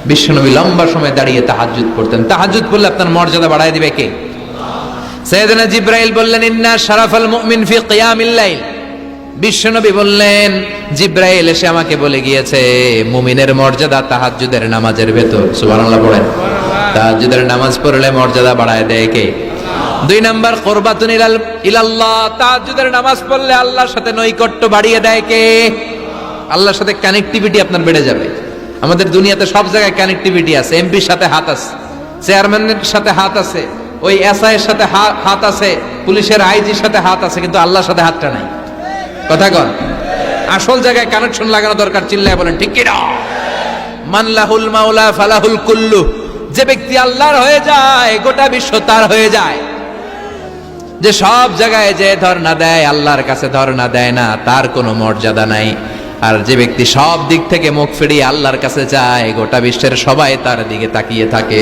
বিশ্বনবী লম্বা সময় দাঁড়িয়ে তাহাজ্জুদ পড়তেন। তাহাজ্জুদ পড়লে আপনার মর্যাদা বাড়ায় দিবে কে? সাইয়েদনা জিবরাইল বললেন, ইন্না শারাফাল মুমিন ফি কিয়ামিল লাইল। বিশ্বনবী বললেন, জিবরাইল এসে আমাকে বলে গিয়েছে, মুমিনের মর্যাদা তাহাজ্জুদের নামাজের ভেতর। সুবহানাল্লাহ পড়েন। তাহাজ্জুদের নামাজ পড়লে মর্যাদা বাড়ায় দেয় কে? 2 নাম্বার, কুরবাতুন ইলাল্লাহ। তাহাজ্জুদের নামাজ পড়লে আল্লাহর সাথে নৈকট্য বাড়িয়ে দেয় কে? আল্লাহর সাথে কানেক্টিভিটি আপনার বেড়ে যাবে। আমাদের দুনিয়াতে সব জায়গায় কানেক্টিভিটি আছে। এমপির সাথে হাত আছে, চেয়ারম্যানের সাথে হাত আছে, ওই এসআই এর সাথে হাত আছে, পুলিশের আইজির সাথে হাত আছে, কিন্তু আল্লাহর সাথে হাতটা নাই। কথা কন, আসল জায়গায় কানেকশন লাগানো দরকার। চিল্লায় বলেন ঠিক কি না? মান লাহুল মাওলা ফালাহুল কুল্লু। যে ব্যক্তি আল্লাহর হয়ে যায়, গোটা বিশ্ব তার হয়ে যায়। যে সব জায়গায় যে ধর্ণা দেয়, আল্লাহর কাছে ধর্ণা দেয় না, তার কোনো মর্যাদা নাই। আর যে ব্যক্তি সব দিক থেকে মুখ ফিরিয়ে আল্লাহর কাছে যায়, গোটা বিশ্বের সবাই তার দিকে তাকিয়ে থাকে।